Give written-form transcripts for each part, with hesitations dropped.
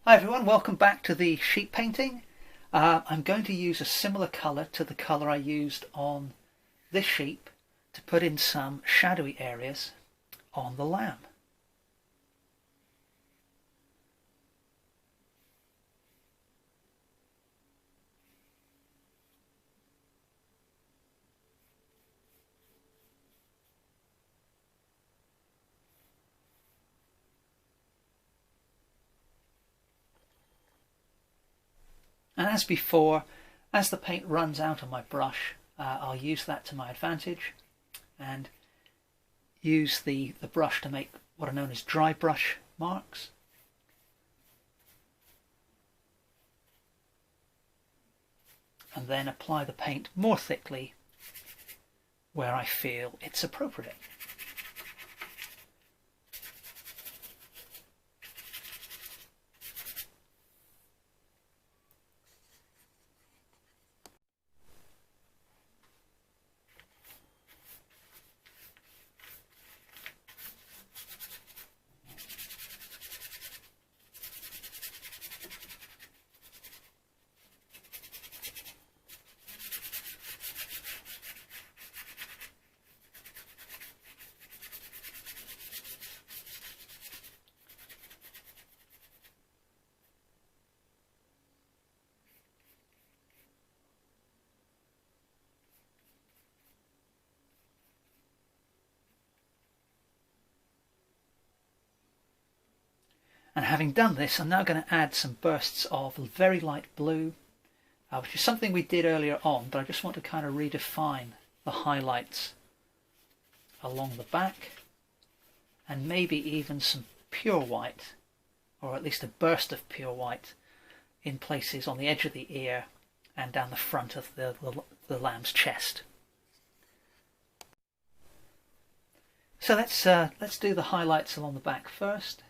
Hi everyone, welcome back to the sheep painting. I'm going to use a similar colour to the colour I used on this sheep to put in some shadowy areas on the lamb. And as before, as the paint runs out on my brush, I'll use that to my advantage and use the brush to make what are known as dry brush marks. And then apply the paint more thickly where I feel it's appropriate. And having done this, I'm now going to add some bursts of very light blue, which is something we did earlier on, but I just want to kind of redefine the highlights along the back, and maybe even some pure white, or at least a burst of pure white, in places on the edge of the ear and down the front of the lamb's chest. So let's do the highlights along the back first.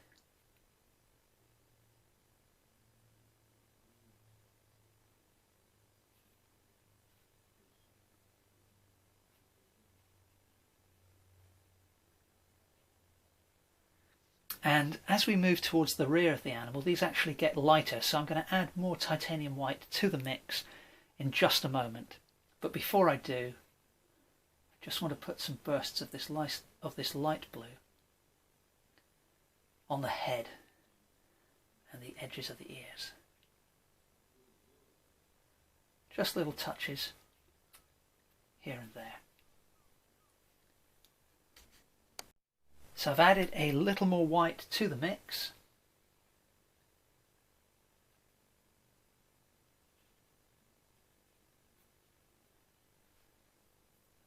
And as we move towards the rear of the animal, these actually get lighter, so I'm going to add more titanium white to the mix in just a moment. But before I do, I just want to put some bursts of this light blue on the head and the edges of the ears. Just little touches here and there. So I've added a little more white to the mix.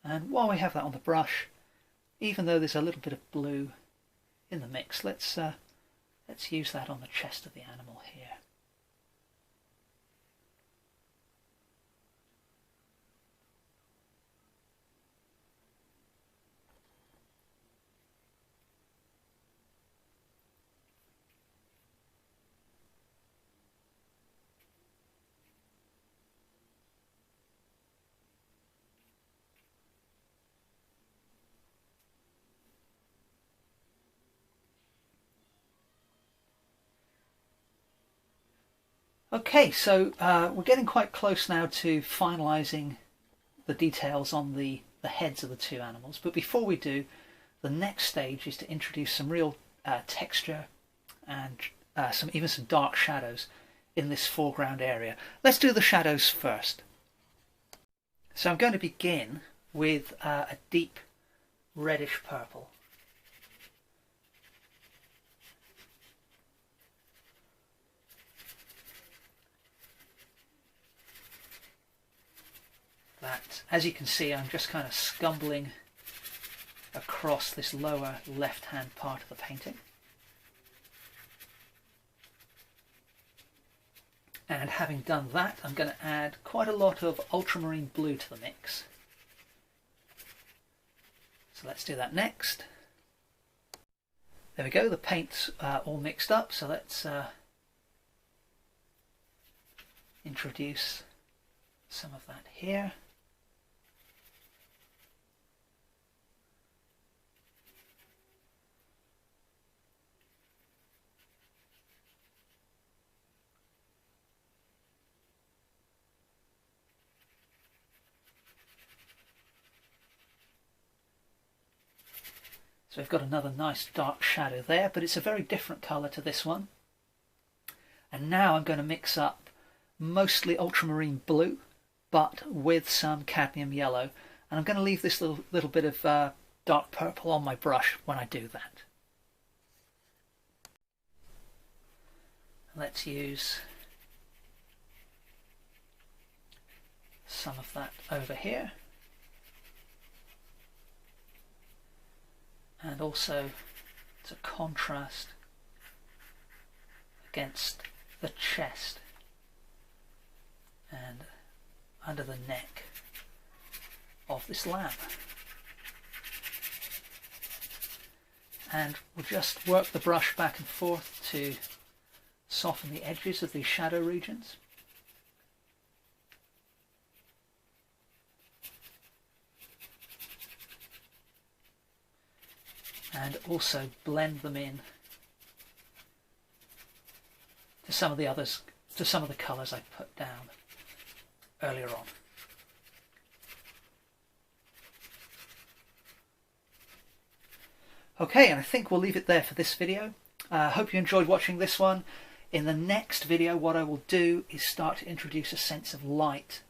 And while we have that on the brush, even though there's a little bit of blue in the mix, let's use that on the chest of the animal here. Okay, so we're getting quite close now to finalising the details on the heads of the two animals. But before we do, the next stage is to introduce some real texture and even some dark shadows in this foreground area. Let's do the shadows first. So I'm going to begin with a deep reddish purple. That, as you can see, I'm just kind of scumbling across this lower left-hand part of the painting. And having done that, I'm going to add quite a lot of ultramarine blue to the mix. So let's do that next. There we go, the paint's all mixed up, so let's introduce some of that here. So we've got another nice dark shadow there, but it's a very different colour to this one. And now I'm going to mix up mostly ultramarine blue, but with some cadmium yellow. And I'm going to leave this little bit of dark purple on my brush when I do that. Let's use some of that over here. And also to contrast against the chest and under the neck of this lamb. And we'll just work the brush back and forth to soften the edges of these shadow regions. And also blend them in to some of the others, to some of the colours I put down earlier on. Okay, and I think we'll leave it there for this video. I hope you enjoyed watching this one. In the next video, what I will do is start to introduce a sense of light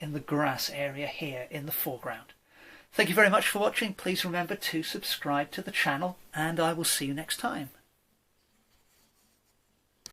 in the grass area here in the foreground. Thank you very much for watching. Please remember to subscribe to the channel, and I will see you next time.